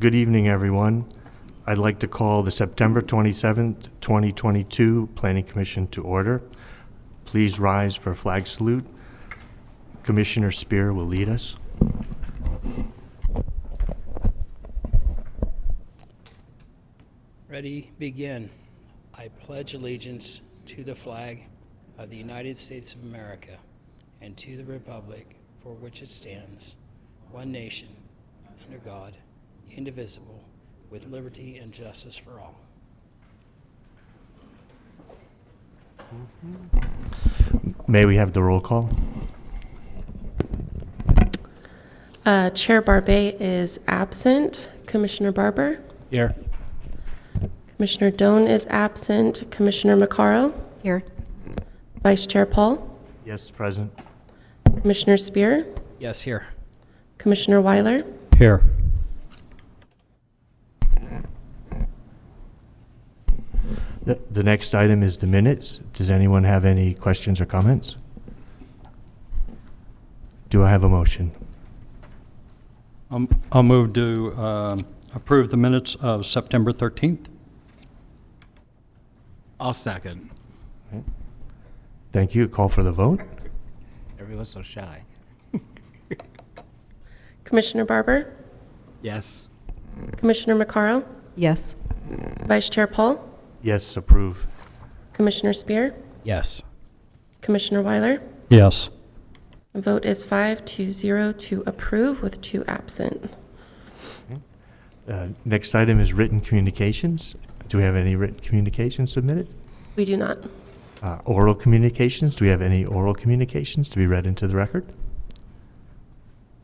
Good evening, everyone. I'd like to call the September 27th, 2022 Planning Commission to order. Please rise for a flag salute. Commissioner Spear will lead us. Ready, begin. I pledge allegiance to the flag of the United States of America and to the republic for which it stands, one nation, under God, indivisible, with liberty and justice for all. May we have the roll call? Chair Barbe is absent. Commissioner Barber? Here. Commissioner Doan is absent. Commissioner Maccaro? Here. Vice Chair Paul? Yes, present. Commissioner Spear? Yes, here. Commissioner Weiler? Here. The next item is the minutes. Does anyone have any questions or comments? Do I have a motion? I'll move to approve the minutes of September 13th. I'll second. Thank you. Call for the vote. Everyone's so shy. Commissioner Barber? Yes. Commissioner Maccaro? Yes. Vice Chair Paul? Yes, approve. Commissioner Spear? Yes. Commissioner Weiler? Yes. The vote is 5-0 to approve with 2 absent. Next item is written communications. Do we have any written communications submitted? We do not. Oral communications. Do we have any oral communications to be read into the record?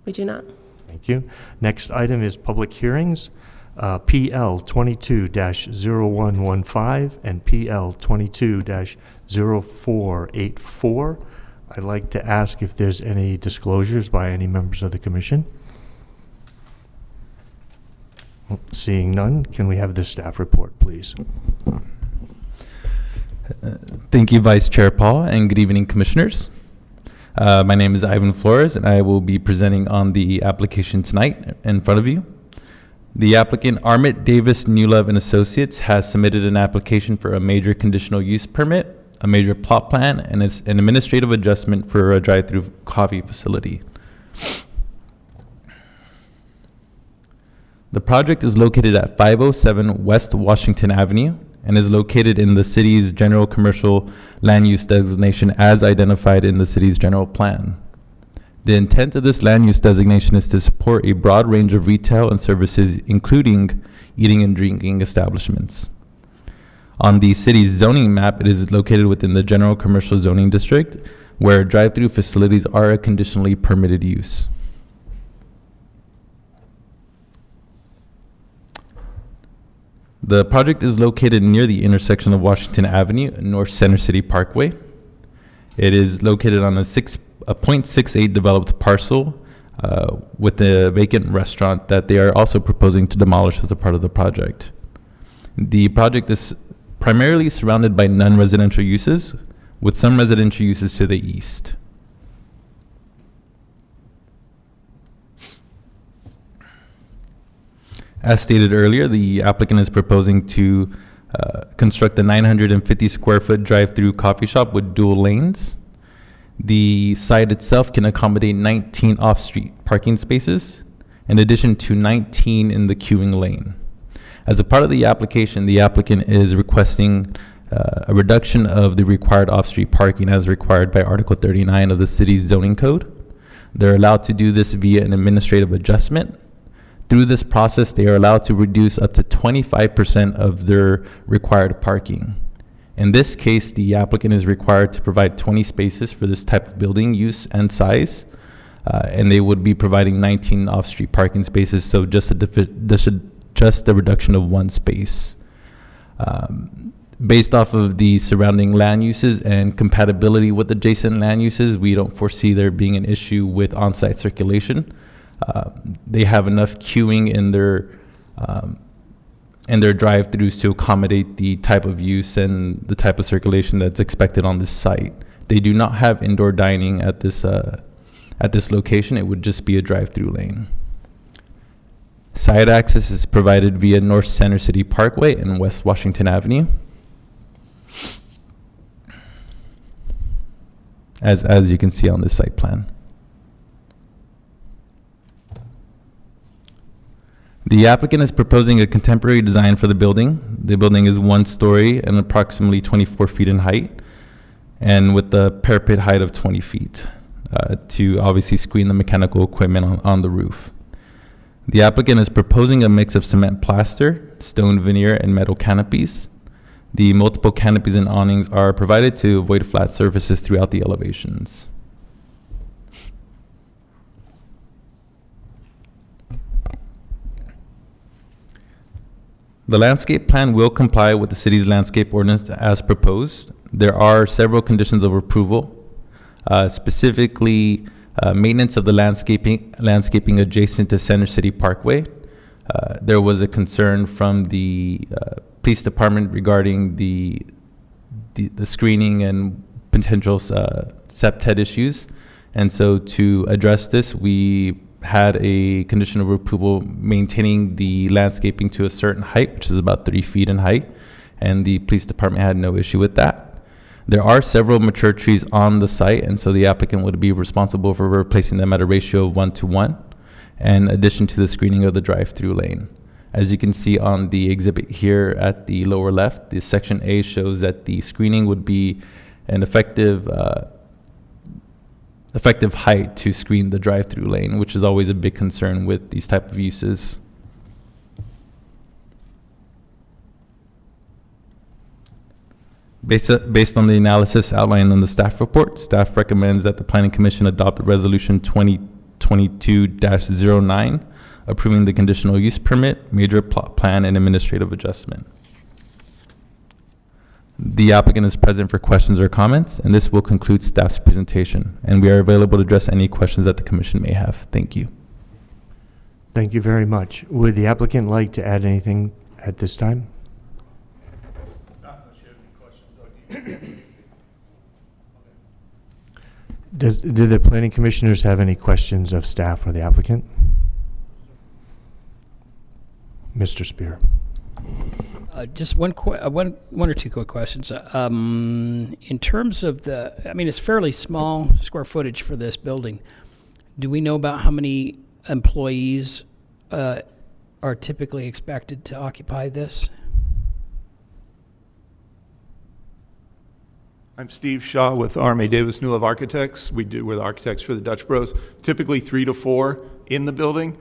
We do not. Thank you. Next item is public hearings. PL 22-0115 and PL 22-0484. I'd like to ask if there's any disclosures by any members of the commission. Seeing none, can we have the staff report, please? Thank you, Vice Chair Paul, and good evening, Commissioners. My name is Ivan Flores, and I will be presenting on the application tonight in front of you. The applicant, Armit Davis Newlove and Associates, has submitted an application for a major conditional use permit, a major plot plan, and an administrative adjustment for a drive-through coffee facility. The project is located at 507 West Washington Avenue and is located in the city's general commercial land use designation as identified in the city's general plan. The intent of this land use designation is to support a broad range of retail and services, including eating and drinking establishments. On the city's zoning map, it is located within the general commercial zoning district, where drive-through facilities are a conditionally permitted use. The project is located near the intersection of Washington Avenue and North Center City Parkway. It is located on a 0.68 developed parcel with a vacant restaurant that they are also proposing to demolish as a part of the project. The project is primarily surrounded by non-residential uses, with some residential uses to the east. As stated earlier, the applicant is proposing to construct a 950 square foot drive-through coffee shop with dual lanes. The site itself can accommodate 19 off-street parking spaces, in addition to 19 in the queuing lane. As a part of the application, the applicant is requesting a reduction of the required off-street parking as required by Article 39 of the city's zoning code. They're allowed to do this via an administrative adjustment. Through this process, they are allowed to reduce up to 25% of their required parking. In this case, the applicant is required to provide 20 spaces for this type of building use and size, and they would be providing 19 off-street parking spaces, so just a reduction of 1 space. Based off of the surrounding land uses and compatibility with adjacent land uses, we don't foresee there being an issue with on-site circulation. They have enough queuing in their drive-throughs to accommodate the type of use and the type of circulation that's expected on this site. They do not have indoor dining at this location. It would just be a drive-through lane. Side access is provided via North Center City Parkway and West Washington Avenue. As you can see on this site plan. The applicant is proposing a contemporary design for the building. The building is 1 story and approximately 24 feet in height, and with the parapet height of 20 feet to obviously screen the mechanical equipment on the roof. The applicant is proposing a mix of cement plaster, stone veneer, and metal canopies. The multiple canopies and awnings are provided to avoid flat surfaces throughout the elevations. The landscape plan will comply with the city's landscape ordinance as proposed. There are several conditions of approval, specifically maintenance of the landscaping adjacent to Center City Parkway. There was a concern from the police department regarding the screening and potential septet issues. And so to address this, we had a condition of approval maintaining the landscaping to a certain height, which is about 3 feet in height, and the police department had no issue with that. There are several mature trees on the site, and so the applicant would be responsible for replacing them at a ratio of 1:1, in addition to the screening of the drive-through lane. As you can see on the exhibit here at the lower left, the section A shows that the screening would be an effective height to screen the drive-through lane, which is always a big concern with these type of uses. Based on the analysis outlined in the staff report, staff recommends that the Planning Commission adopt Resolution 2022-09, approving the conditional use permit, major plot plan, and administrative adjustment. The applicant is present for questions or comments, and this will conclude staff's presentation. And we are available to address any questions that the commission may have. Thank you. Thank you very much. Would the applicant like to add anything at this time? Do the planning commissioners have any questions of staff or the applicant? Mr. Spear. Just one or two quick questions. In terms of it's fairly small square footage for this building. Do we know about how many employees are typically expected to occupy this? I'm Steve Shaw with RMA Davis Newlove Architects. We're the architects for the Dutch Bros. Typically 3 to 4 in the building,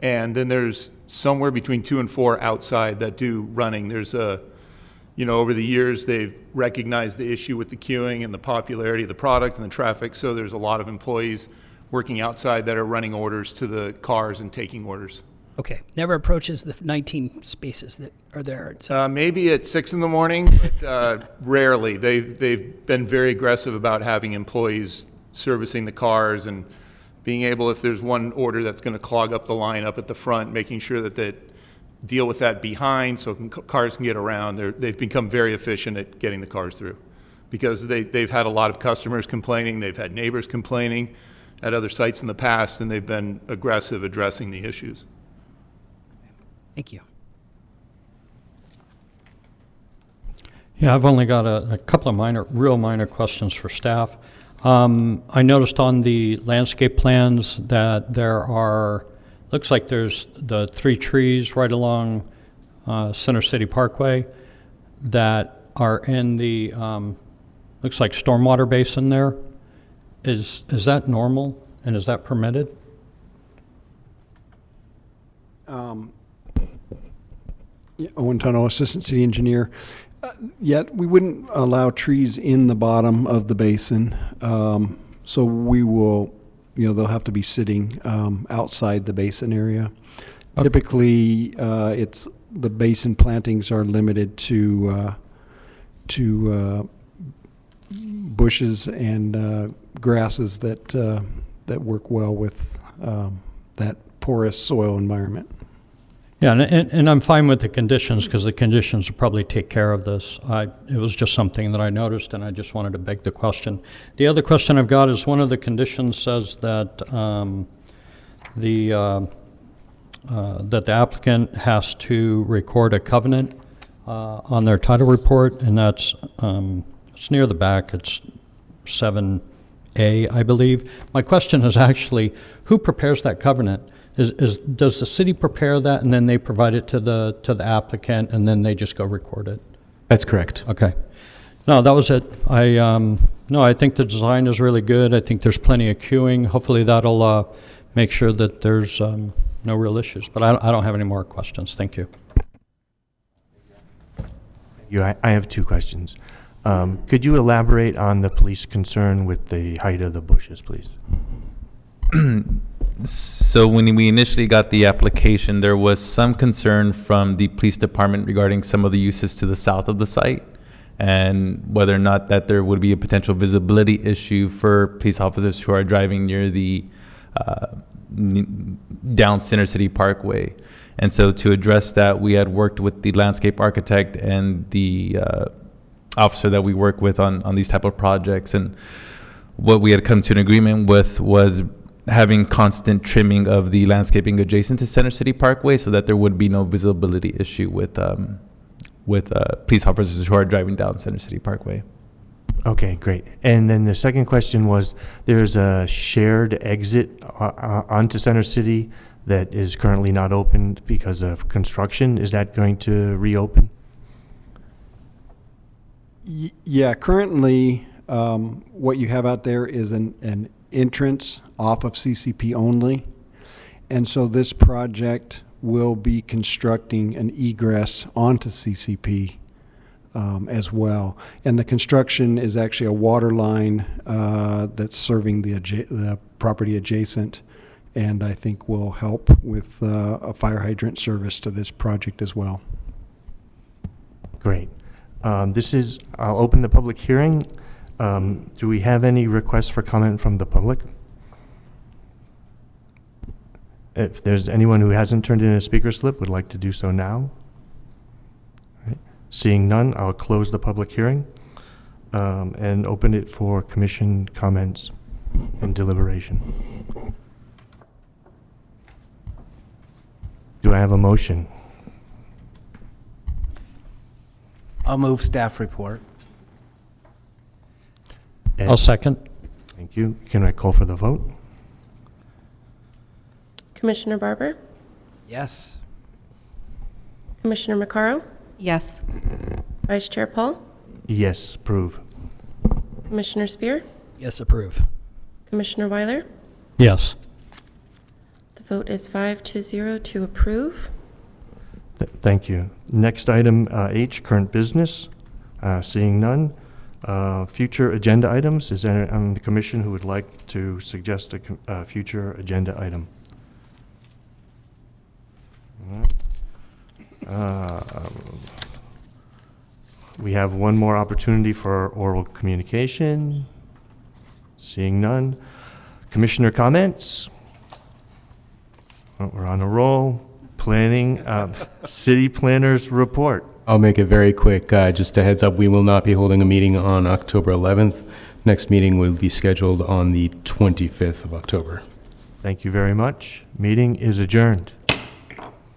and then there's somewhere between 2 and 4 outside that do running. There's over the years they've recognized the issue with the queuing and the popularity of the product and the traffic, so there's a lot of employees working outside that are running orders to the cars and taking orders. Okay, never approaches the 19 spaces that are there. Maybe at 6 in the morning, but rarely. They've been very aggressive about having employees servicing the cars and being able, if there's one order that's going to clog up the line up at the front, making sure that they deal with that behind so cars can get around. They've become very efficient at getting the cars through because they've had a lot of customers complaining. They've had neighbors complaining at other sites in the past, and they've been aggressive addressing the issues. Thank you. Yeah, I've only got a couple of real minor questions for staff. I noticed on the landscape plans that looks like there's the 3 trees right along Center City Parkway that are in the, looks like stormwater basin there. Is that normal and is that permitted? Owen Tunnell, Assistant City Engineer. Yet we wouldn't allow trees in the bottom of the basin. So we will, they'll have to be sitting outside the basin area. Okay. Typically, it's the basin plantings are limited to bushes and grasses that work well with that porous soil environment. Yeah, and I'm fine with the conditions because the conditions will probably take care of this. It was just something that I noticed, and I just wanted to beg the question. The other question I've got is one of the conditions says that the that the applicant has to record a covenant on their title report, and that's it's near the back. It's 7A, I believe. My question is actually, who prepares that covenant? Does the city prepare that, and then they provide it to the applicant, and then they just go record it? That's correct. Okay. No, that was it. I think the design is really good. I think there's plenty of queuing. Hopefully that'll make sure that there's no real issues. But I don't have any more questions. Thank you. I have two questions. Could you elaborate on the police concern with the height of the bushes, please? So when we initially got the application, there was some concern from the police department regarding some of the uses to the south of the site, and whether or not that there would be a potential visibility issue for police officers who are driving near the down Center City Parkway. And so to address that, we had worked with the landscape architect and the officer that we work with on these type of projects. And what we had come to an agreement with was having constant trimming of the landscaping adjacent to Center City Parkway so that there would be no visibility issue with police officers who are driving down Center City Parkway. Okay, great. And then the second question was, there's a shared exit onto Center City that is currently not opened because of construction. Is that going to reopen? Yeah, currently, what you have out there is an entrance off of CCP only. And so this project will be constructing an egress onto CCP as well. And the construction is actually a water line that's serving the property adjacent, and I think will help with a fire hydrant service to this project as well. Great. I'll open the public hearing. Do we have any requests for comment from the public? If there's anyone who hasn't turned in a speaker slip, would like to do so now. All right. Seeing none, I'll close the public hearing and open it for commission comments and deliberation. Do I have a motion? I'll move staff report. Ed? I'll second. Thank you. Can I call for the vote? Commissioner Barber? Yes. Commissioner McCarro? Yes. Vice Chair Paul? Yes, approve. Commissioner Spear? Yes, approve. Commissioner Weiler? Yes. The vote is 5-0 to approve. Thank you. Next item, H, current business. Seeing none. Future agenda items. Is there anyone on the commission who would like to suggest a future agenda item? We have one more opportunity for oral communication. Seeing none. Commissioner comments? Oh, we're on a roll. Planning, city planners report. I'll make it very quick. Just a heads up, we will not be holding a meeting on October 11th. Next meeting will be scheduled on the 25th of October. Thank you very much. Meeting is adjourned.